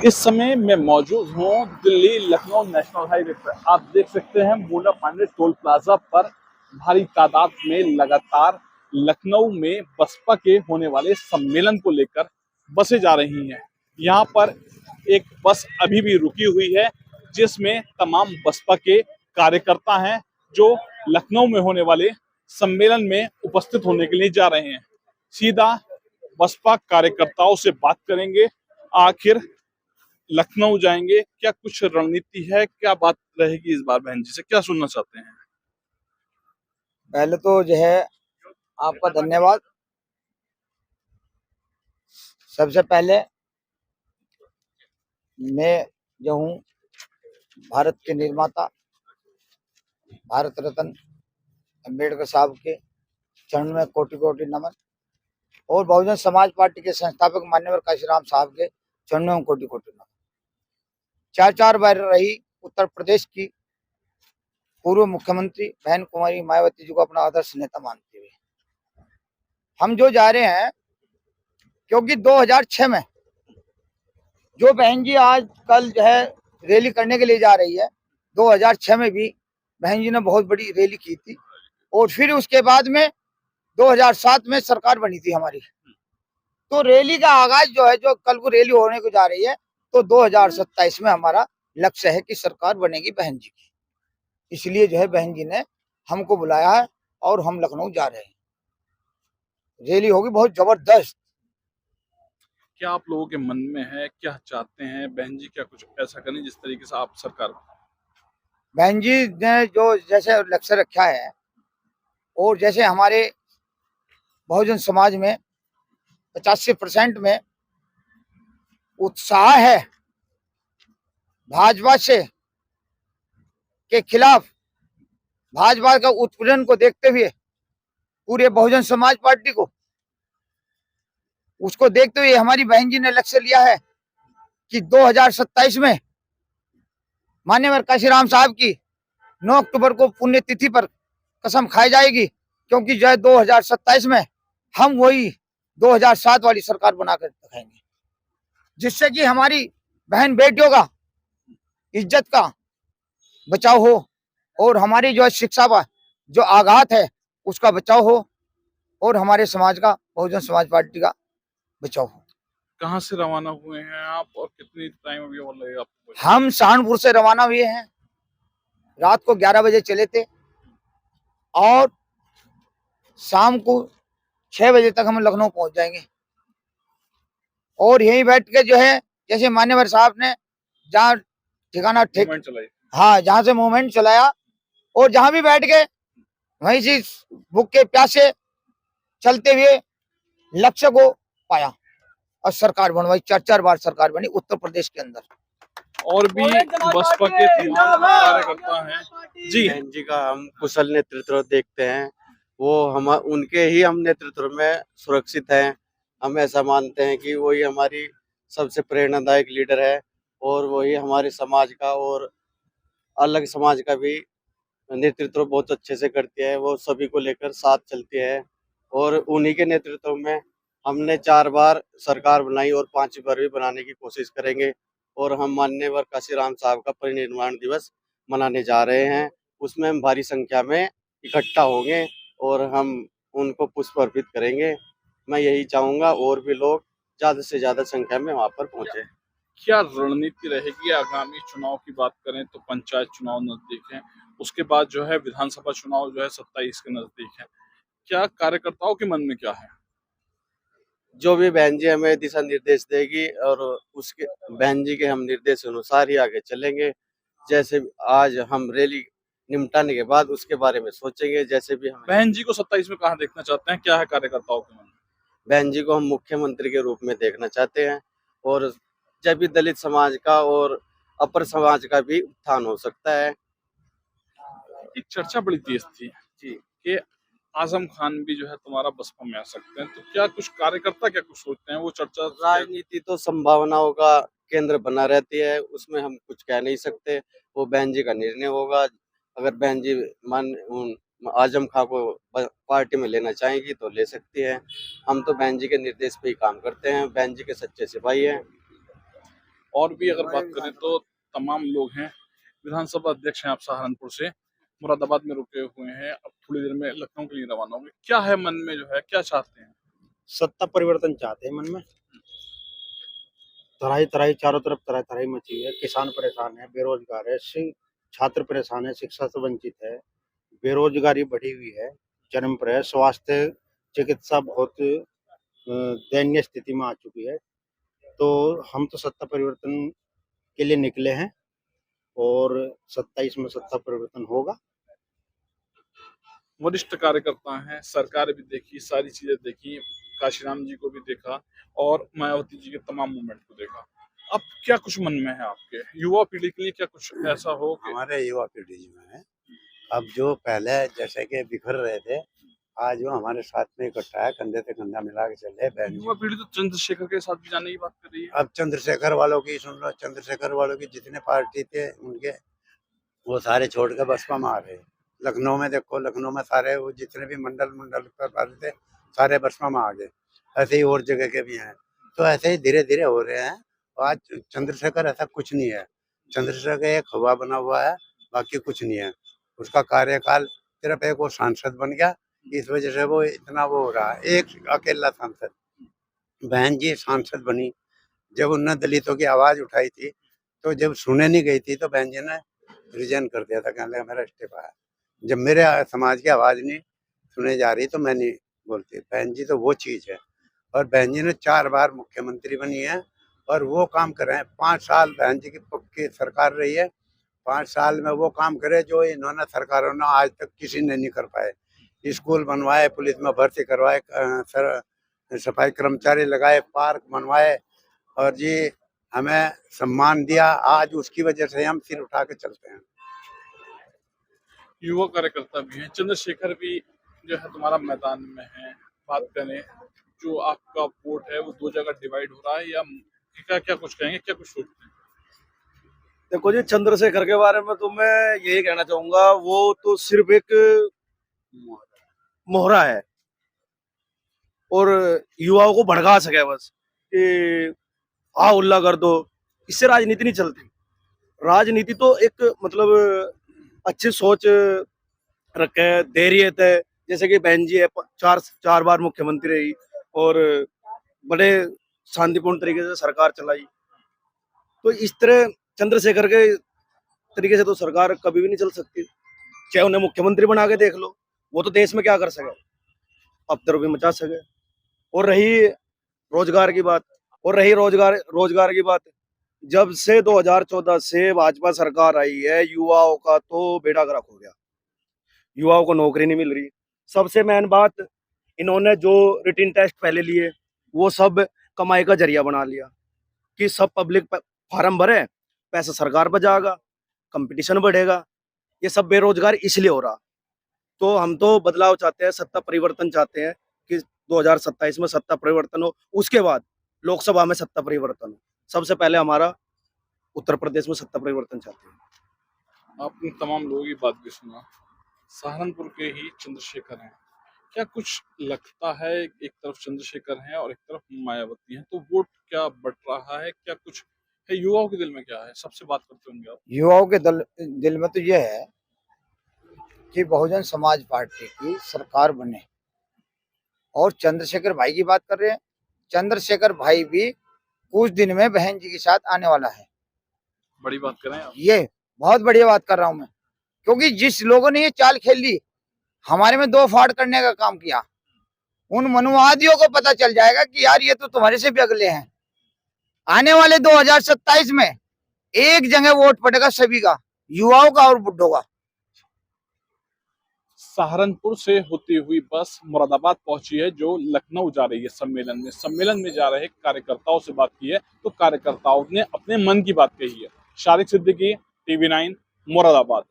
इस समय मैं मौजूद हूँ दिल्ली लखनऊ नेशनल हाईवे पर। आप देख सकते हैं मुंडा पांडे टोल प्लाजा पर भारी तादाद में लगातार लखनऊ में बसपा के होने वाले सम्मेलन को लेकर बसें जा रही हैं। यहाँ पर एक बस अभी भी रुकी हुई है जिसमें तमाम बसपा के कार्यकर्ता हैं जो लखनऊ में होने वाले सम्मेलन में उपस्थित होने के लिए जा रहे हैं। सीधा बसपा कार्यकर्ताओं से बात करेंगे। आखिर लखनऊ जाएंगे, क्या कुछ रणनीति है, क्या बात रहेगी इस बार? बहन जी से क्या सुनना चाहते हैं? पहले तो जो है आपका धन्यवाद। सबसे पहले मैं जो हूँ भारत के निर्माता भारत रत्न अम्बेडकर साहब के चरण में कोटि कोटि नमन और बहुजन समाज पार्टी के संस्थापक मान्यवर काशीराम साहब के चरणों में कोटि कोटि नमन। चार बार रही उत्तर प्रदेश की पूर्व मुख्यमंत्री बहन कुमारी मायावती जी को अपना आदर्श नेता मानते हुए हम जो जा रहे हैं, क्योंकि 2006 में जो बहन जी आज कल जो है रैली करने के लिए जा रही है, 2006 में भी बहन जी ने बहुत बड़ी रैली की थी और फिर उसके बाद में 2007 में सरकार बनी थी हमारी। तो रैली का आगाज जो है, जो कल को रैली होने को जा रही है, तो 2027 में हमारा लक्ष्य है कि सरकार बनेगी बहन जी की। इसलिए जो है बहन जी ने हमको बुलाया है और हम लखनऊ जा रहे हैं। रैली होगी बहुत जबरदस्त। क्या आप लोगों के मन में है, क्या चाहते हैं बहन जी? क्या कुछ ऐसा करें जिस तरीके से आप सरकार? बहन जी ने जो जैसे लक्ष्य रखा है और जैसे हमारे बहुजन समाज में 85% में उत्साह है भाजपा से के खिलाफ, भाजपा का उत्पीड़न को देखते हुए पूरे बहुजन समाज पार्टी को, उसको देखते हुए हमारी बहन जी ने लक्ष्य लिया है कि 2027 में माननीय काशीराम साहब की 9 अक्टूबर को पुण्यतिथि पर कसम खाई जाएगी, क्योंकि जो है 2027 में हम वही 2007 वाली सरकार बनाकर दिखाएंगे, जिससे कि हमारी बहन बेटियों का इज्जत का बचाव हो और हमारी जो शिक्षा का जो आघात है उसका बचाव हो और हमारे समाज का, बहुजन समाज पार्टी का बचाव हो। कहाँ से रवाना हुए हैं आप और कितनी टाइम अभी और लगेगा आपको? हम सहारनपुर से रवाना हुए हैं, रात को 11 बजे चले थे और शाम को 6 बजे तक हम लखनऊ पहुंच जाएंगे। और यहीं बैठ के जो है, जैसे मान्यवर साहब ने जहाँ ठिकाना हाँ, जहाँ से मूवमेंट चलाया और जहाँ भी बैठ गए वहीं से भूखे प्यासे चलते हुए लक्ष्य को पाया और सरकार बनवाई। 4 बार सरकार बनी उत्तर प्रदेश के अंदर। और भी बसपा के तमाम कार्यकर्ता हैं जी। बहन जी का हम कुशल नेतृत्व देखते हैं, वो हम उनके ही हम नेतृत्व में सुरक्षित हैं। हम ऐसा मानते हैं कि वही हमारी सबसे प्रेरणादायक लीडर है और वही हमारे समाज का और अलग समाज का भी नेतृत्व बहुत अच्छे से करती है। वो सभी को लेकर साथ चलती है और उन्हीं के नेतृत्व में हमने 4 बार सरकार बनाई और 5वीं बार भी बनाने की कोशिश करेंगे। और हम माननीय काशीराम साहब का परिनिर्वाण दिवस मनाने जा रहे हैं, उसमें हम भारी संख्या में इकट्ठा होंगे और हम उनको पुष्प अर्पित करेंगे। मैं यही चाहूँगा और भी लोग ज़्यादा से ज़्यादा संख्या में वहाँ पर पहुँचे। क्या रणनीति रहेगी? आगामी चुनाव की बात करें तो पंचायत चुनाव नजदीक है, उसके बाद जो है विधानसभा चुनाव जो है 27 के नजदीक है। क्या कार्यकर्ताओं के मन में क्या है? जो भी बहन जी हमें दिशा निर्देश देगी और उसके बहन जी के हम निर्देश अनुसार ही आगे चलेंगे। जैसे आज हम रैली निपटाने के बाद उसके बारे में सोचेंगे। जैसे भी हम बहन जी को 27 में कहाँ देखना चाहते हैं? क्या है कार्यकर्ताओं के मन में? बहन जी को हम मुख्यमंत्री के रूप में देखना चाहते हैं और जब भी दलित समाज का और अपर समाज का भी उत्थान हो सकता है। एक चर्चा बड़ी तेज थी जी कि आजम खान भी जो है तुम्हारा बसपा में आ सकते हैं, तो क्या कुछ कार्यकर्ता क्या कुछ सोचते हैं? वो चर्चा राजनीति तो संभावनाओं का केंद्र बना रहती है, उसमें हम कुछ कह नहीं सकते। वो बहन जी का निर्णय होगा। अगर बहन जी आजम खां को पार्टी में लेना चाहेंगी तो ले सकती है। हम तो बहन जी के निर्देश पे ही काम करते हैं, बहन जी के सच्चे सिपाही हैं। और भी अगर बात करें तो तमाम लोग हैं। विधानसभा अध्यक्ष हैं आप सहारनपुर से, मुरादाबाद में रुके हुए हैं, अब थोड़ी देर में लखनऊ के लिए रवाना होंगे। क्या है मन में, जो है क्या चाहते हैं? सत्ता परिवर्तन चाहते हैं मन में। तराई तराई चारों तरफ तराई तराई मची है। किसान परेशान है, बेरोजगार है, छात्र परेशान है, शिक्षा से वंचित है, बेरोजगारी बढ़ी हुई है, चरम पर है। स्वास्थ्य चिकित्सा बहुत दयनीय स्थिति में आ चुकी है। तो हम तो सत्ता परिवर्तन के लिए निकले हैं और 27 में सत्ता परिवर्तन होगा। वरिष्ठ कार्यकर्ता हैं, सरकार भी देखी, सारी चीजें देखी, काशीराम जी को भी देखा और मायावती जी के तमाम मूवमेंट को देखा। अब क्या कुछ मन में है आपके युवा पीढ़ी के लिए? क्या कुछ ऐसा हो कि हमारे युवा पीढ़ी में है, अब जो पहले जैसे कि बिखर रहे थे, आज वो हमारे साथ में इकट्ठा है, कंधे से कंधा मिला के चले। बहन युवा पीढ़ी तो चंद्रशेखर के साथ भी जाने की बात कर रही है। अब चंद्रशेखर वालों की सुन लो, चंद्रशेखर वालों की जितने पार्टी थे उनके वो सारे छोड़ के बसपा में आ रहे। लखनऊ में देखो, लखनऊ में सारे वो जितने भी मंडल पर वाले थे सारे बसपा में आ गए। ऐसे ही और जगह के भी हैं, तो ऐसे ही धीरे धीरे हो रहे हैं। आज चंद्रशेखर ऐसा कुछ नहीं है, चंद्रशेखर एक हवा बना हुआ है, बाकी कुछ नहीं है। उसका कार्यकाल सिर्फ एक वो सांसद बन गया, इस वजह से वो इतना वो हो रहा है। एक अकेला सांसद, बहन जी सांसद बनी, जब उन्होंने दलितों की आवाज उठाई थी, तो जब सुने नहीं गई थी तो बहन जी ने रिजाइन कर दिया था, कहने लगा मेरा इस्तीफा है। जब मेरे समाज की आवाज नहीं सुने जा रही तो मैं नहीं बोलती। बहन जी तो वो चीज है, और बहन जी ने 4 बार मुख्यमंत्री बनी है और वो काम कर रहे हैं। 5 साल बहन जी की पक्की सरकार रही है, 5 साल में वो काम करे जो इन्होंने सरकारों ने आज तक किसी ने नहीं कर पाए। स्कूल बनवाए, पुलिस में भर्ती करवाए, सफाई कर्मचारी लगाए, पार्क बनवाए, और जी हमें सम्मान दिया। आज उसकी वजह से हम सिर उठा के चलते हैं। युवा कार्यकर्ता भी हैं, चंद्रशेखर भी जो है तुम्हारा मैदान में है। बात करें, जो आपका वोट है वो 2 जगह डिवाइड हो रहा है, या क्या क्या कुछ कहेंगे, क्या कुछ सोचते हैं? देखो जी, चंद्रशेखर के बारे में तो मैं यही कहना चाहूंगा, वो तो सिर्फ एक मोहरा है और युवाओं को भड़का सके बस कि आ उल्ला कर दो। इससे राजनीति नहीं चलती। राजनीति तो एक मतलब अच्छी सोच रखे, धैर्यत है। जैसे कि बहन जी है, 4 बार मुख्यमंत्री रही और बड़े शांतिपूर्ण तरीके से सरकार चलाई। तो इस तरह चंद्रशेखर के तरीके से तो सरकार कभी भी नहीं चल सकती। चाहे उन्हें मुख्यमंत्री बना के देख लो, वो तो देश में क्या कर सके, अफतर भी मचा सके। और रही रोजगार की बात, रोजगार की बात, जब से 2014 से भाजपा सरकार आई है, युवाओं का तो बेड़ा गर्क हो गया। युवाओं को नौकरी नहीं मिल रही। सबसे मेन बात, इन्होंने जो रिटन टेस्ट पहले लिए वो सब कमाई का जरिया बना लिया कि सब पब्लिक फार्म भरे, पैसा सरकार पर जाएगा, कंपटीशन बढ़ेगा। ये सब बेरोजगार इसलिए हो रहा। तो हम तो बदलाव चाहते हैं, सत्ता परिवर्तन चाहते हैं कि 2027 में सत्ता परिवर्तन हो, उसके बाद लोकसभा में सत्ता परिवर्तन हो। सबसे पहले हमारा उत्तर प्रदेश में सत्ता परिवर्तन चाहते हैं। आपने तमाम लोगों की बात भी सुना, सहारनपुर के ही चंद्रशेखर हैं। क्या कुछ लगता है, एक तरफ चंद्रशेखर हैं और एक तरफ मायावती हैं, तो वोट क्या बट रहा है? क्या कुछ है युवाओं के दिल में? क्या है, सबसे बात करते होंगे आप। युवाओं के दिल में तो यह है कि बहुजन समाज पार्टी की सरकार बने। और चंद्रशेखर भाई की बात कर रहे हैं, चंद्रशेखर भाई भी कुछ दिन में बहन जी के साथ आने वाला है। बड़ी बात करें आप। ये बहुत बढ़िया बात कर रहा हूं मैं, क्योंकि जिस लोगों ने ये चाल खेल ली, हमारे में 2 फाड़ करने का काम किया, उन मनुवादियों को पता चल जाएगा कि यार ये तो तुम्हारे से भी अगले हैं। आने वाले 2027 में एक जगह वोट पड़ेगा सभी का, युवाओं का और बुड्ढों का। सहारनपुर से होती हुई बस मुरादाबाद पहुंची है, जो लखनऊ जा रही है सम्मेलन में जा रहे कार्यकर्ताओं से बात की है, तो कार्यकर्ताओं ने अपने मन की बात कही है। शारिक सिद्दीकी, TV9, मुरादाबाद।